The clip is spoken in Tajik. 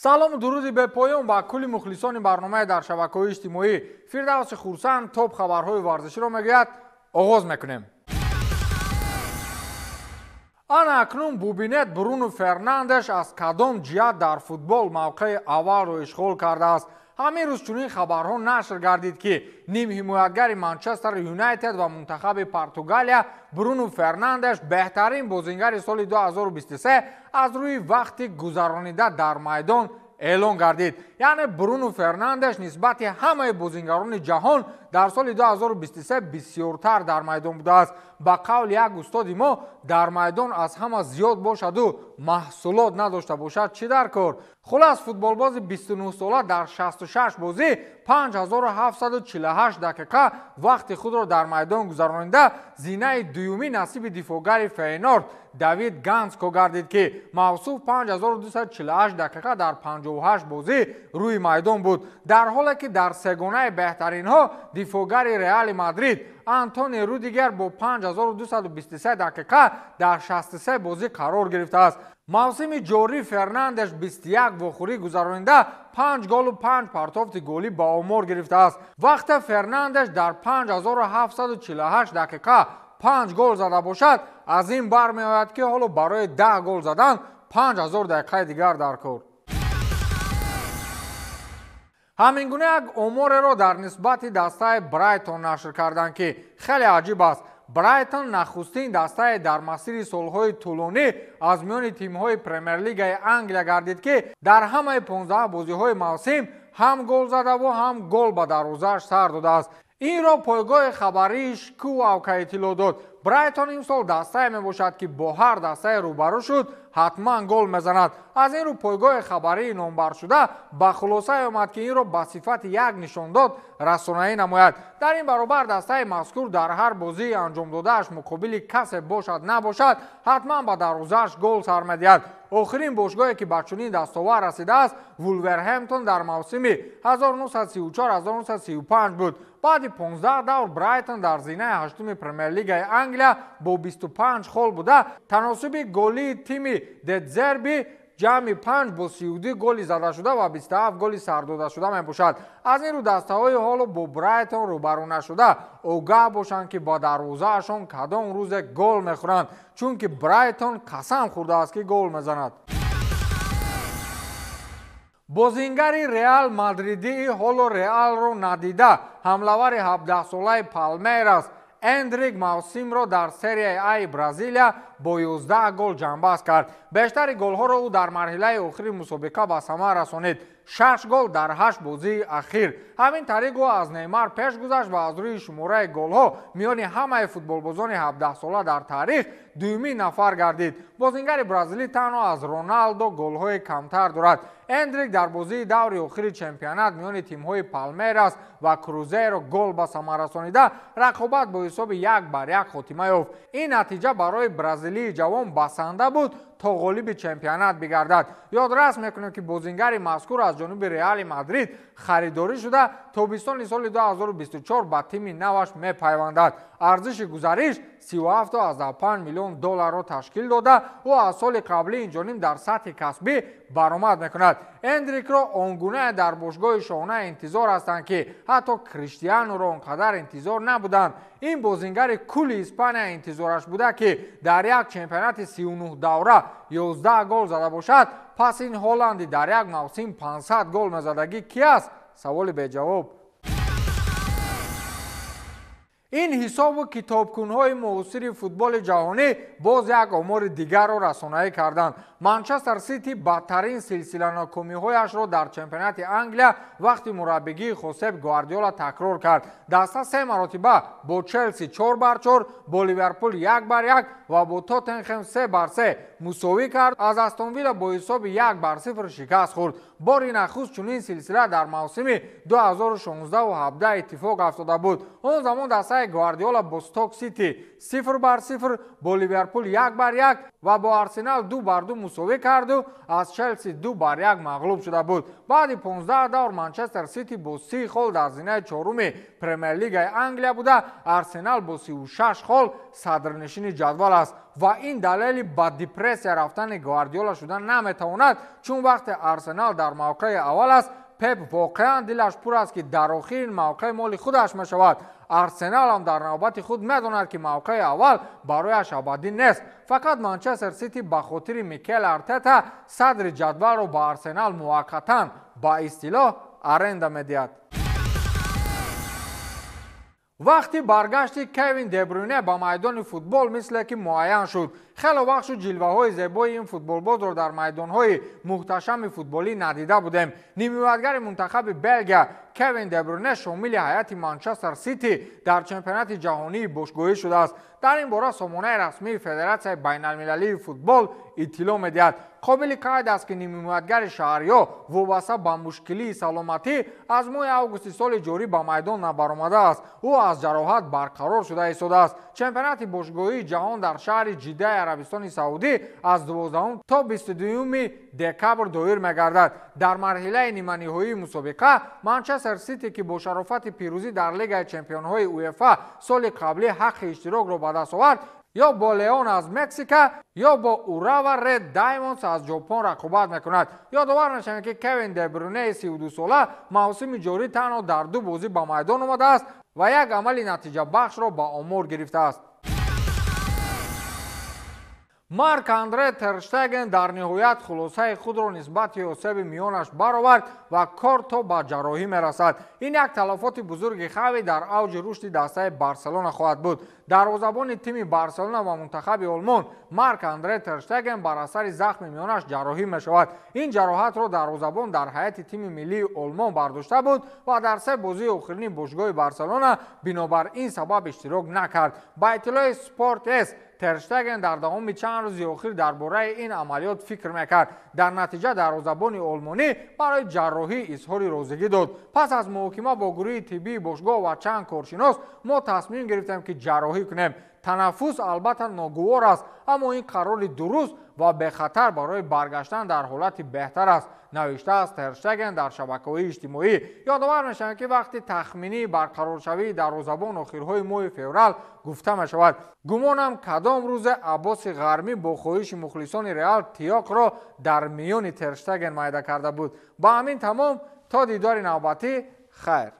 салому дуруди бепоён ба кулли мухлисони барномаи дар шабакаҳои иҷтимоӣ. Фирдавси Хурсанд топ хабарҳои варзиширо мегӯяд. оғоз мекунем. ана акнун бубинед Бруно Фернандеш аз кадом ҷиҳат дар футбол мавқеи аввалро ишғол кардааст. ҳамин рӯз чунин хабарҳо нашр гардид ки нимҳимоятгари Манчестер Юнайтед ва мунтахаби Португалия Бруно Фернандеш беҳтарин бозингари соли 2023 аз рӯи вақти гузаронида дар майдон эълон гардид. яъне Бруно Фернандеш нисбати ҳамаи бозингарони ҷаҳон дар соли 2023 бисёртар дар майдон будааст. ба қавли як устоди мо, дар майдон аз ҳама зиёд бошаду маҳсулот надошта бошад чӣ дар кор. хулас футболбози 29 сола дар 66 бозӣ 5748 дақиқа вақти худро дар майдон гузаронида зинаи дуюмӣ насиби дифоъгари Фейнорд Давид Ганско гардид ки мавсуф 5248 дақиқа дар 58 бозӣ рӯи майдон буд, дар ҳоле ки дар сегонаи беҳтаринҳо дифоъгари Реали Мадрид Антони Рудигер бо 5223 дақиқа дар 63 бозӣ қарор гирифтааст. мавсими ҷорӣ Фернандеш 21 вохӯрӣ гузаронида 5 голу 5 партофти голӣ ба омор гирифтааст. вақте Фернандеш дар 5748 дақиқа 5 гол зада бошад, аз ин бармеояд ки ҳоло барои 10 гол задан 5000 дақиқаи дигар дар кор. ҳамин гуна як омореро дар нисбати дастаи Брайтон нашр карданд ки хеле аҷиб аст. Брайтон нахустин дастае дар масири солҳои тӯлонӣ аз миёни тимҳои Премер-лигаи Англия гардид ки дар ҳамаи 15 бозиҳои мавсим ҳам гол задаву ҳам гол ба дарвозааш сар додааст. инро пойгоҳи хабарии Шкуавка иттилоъ дод. Брайтон имсол дастае мебошад ки бо ҳар дастаи рӯбарӯ шуд ҳатман гол мезанад. аз ин рӯ пойгоҳи хабарии номбаршуда ба хулосае омад ки инро ба сифати як нишондод расонаӣ намояд. дар ин баробар дастаи мазкур дар ҳар бозии анҷомдодааш муқобили касе бошад набошад ҳатман ба дарвозааш гол сар медиҳад. охирин бошгоҳе ки ба чунин дастовар расидааст Вулверхемптон дар мавсими 1934-1935 буд. баъди 15 давр Брайтон дар зинаи ҳаштуми Премер-лигаи Англия бо 25 хол буда таносуби голии тими Дедзерби ҷамъи 5 бо 32 голи задашуда ва 27 голи сардодашуда мебошад. аз ин рӯ дастаҳои ҳоло бо Брайтон рӯбарӯ нашуда огаҳ бошанд ки ба дарвозаашон кадом рӯзе гол мехӯранд, чунки Брайтон қасам хӯрдааст ки гол мезанад. бозингари Реал Мадридии ҳоло Реалро надида ҳамлавари 17-солаи Палмейрас Эндрик мавсимро дар серияи А Бразилия бо 11 гол ҷанбаст кард. бештари голҳоро ӯ дар марҳилаи охири мусобиқа ба самар расонид. 6 гол дар 8 бозии ахир. ҳамин тариқ ӯ аз Неймар пеш гузашт ва аз рӯи шумораи голҳо миёни ҳамаи футболбозони 17-сола дар таърих дуюмин нафар гардид. бозингари бразилӣ танҳо аз Роналдо голҳои камтар дорад. Эндрик дар бозии даври охири чемпионат миёни тимҳои Палмейрас ва Крузейро гол ба самар расонида рақобат бо ҳисоби 1-1 хотима ёфт. ин натиҷа барои бразилии ҷавон басанда буд то ғолиби чемпионат бигардад. ёдрас мекунем ки бозингари мазкур аз ҷониби Реали Мадрид харидорӣ шуда тобистони соли 2024 ба тими наваш мепайвандад. арзиши гузариш 37.5 миллион долларро ташкил дода ӯ аз соли қаблӣ инҷоним дар сатҳи касбӣ баромад мекунад. эндрикро он гуна дар бошгоҳи шоҳона интизор ҳастанд ки ҳатто Криштианоро он қадар интизор набуданд. ин бозингари кулли Испания интизораш буда ки дар як чемпионати 39 давра 11 гол зада бошад. пас ин Ҳоланди дар як мавсим 500 гол мезадагӣ ки аст? саволи беҷавоб. ин ҳисобу китобкунҳои муосири футболи ҷаҳонӣ боз як омори дигарро расонаӣ карданд. Манчестер Сити бадтарин силсиланокомиҳояшро дар чемпионати Англия вақти мураббигии Хосеп Гвардиола такрор кард. даста 3 маротиба бо Челси 4-4, бо Ливерпул 1-1 ва бо Тоттенхем 3-3 мусовӣ кард. аз Астон Вилла бо ҳисоби 1-0 шикаст хӯрд. бори нахуст чунин силсила дар мавсими 2016-17 иттифоқ афтода буд. он замон дастаи مقابله گواردیولا با استوک سیتی 0-0، با لیورپول 1-1 و با آرسنال 2-2 مساوی کرد و از چلسی 2-1 مغلوب شده بود. بعد 15 دور منچستر سیتی با 30 گل در زینه چهارم پرمیر لیگ انگلیا بوده. آرسنال با 36 گل صدرنشین جدول است و این دلیل به دیپرسیا رفتن گواردیولا شدن نمیتواند، چون وقت آرسنال در موقع اول است پپ واقعا دلش پر است که در آخرین موقع مال خودش میشود. آرسنال هم در نوبت خود میداند که موقع اول برایش ابدی نیست. فقط منچستر سیتی به خاطر میکل ارتتا صدر جدول را به آرسنال موقتا با اصطلاح ارنده میدهد. وقتی برگشت کوین دبروینه به میدان فوتبال مثل که معین شد. خیلی وقت شد جلوه های زیبای این فوتبالباز را در میدان های محتشم فوتبالی ندیده بودیم. نیمه‌وقتگر منتخب بلژ کوین دبروینه شامل هیئت منچستر سیتی در چمپیونات جهانی باشگاهی شده است. در این باره سامانه رسمی فدراسیون بین المللی فوتبال اطلاع می‌دهد. قابل قید است که نیمه‌وقتگر شهریار وابسته به مشکلی سلامتی از ماه اوگوست سال جاری به میدان نبرآمده است. او از جراحت برقرار شده ایستاده است. چمپیونات باشگاهی جهان در شهر جده عربستان سعودی از 12 تا 22 دکبر دایر می‌گردد. در مرحله نیمه‌نهایی مسابقه منچستر سیتی که با شرافت پیروزی در لیگ چمپیون‌های اوئفا سال قبلی حق اشتراک را به دست آورد، یا با لیون از مکزیک یا با اوراوا رد دایموندز از ژاپن رقابت میکند. یادآور میشویم که کوین دبروینه 32 ساله موسم جاری تنها در 2 بازی به میدان آمده است و یک عمل نتیجه بخش را به آمار گرفته است. مارک اندره تر اشتگن در نهایت خلاصه خود را نسبت یوسف میانش برآورد و کار تا به جراحی میرسد. این یک تلفات بزرگ خوی در اوج رشد دسته بارسلونا خواهد بود. دروازه‌بان تیم بارسلونا و منتخب آلمان مارک اندره تر اشتگن بر اثر زخم میانش جراحی میشود. این جراحت را دروازه‌بان در هیئت تیم ملی آلمان برداشته بود و در 3 بازی آخرین باشگاه بارسلونا بنابر این سبب اشتراک نکرد. با اطلاع سپورت اس تر اشتگن در دوام چند روز اخیر درباره این عملیات فکر میکرد. در نتیجه دروازه‌بان آلمانی برای جراحی اظهار رضایت داد. پس از محاکمه با گروه طبی باشگاه و چند کارشناس ما تصمیم گرفتیم که جراحی کنیم. تنفس البته ناگوار است، اما این قرار درست و به خطر برای برگشتن در حالت بهتر است، نوشته است تر اشتگن در شبکه‌های اجتماعی. یادآور میشویم که وقتی تخمینی برقرار شوی دروازه‌بان آخرهای ماه فوریه گفته می شود. گمانم کدام روز عباس غرمی با خواهش مخلصان ریال تیاق را در میان تر اشتگن میده کرده بود. با همین تمام تا دیدار نوبتی خیر.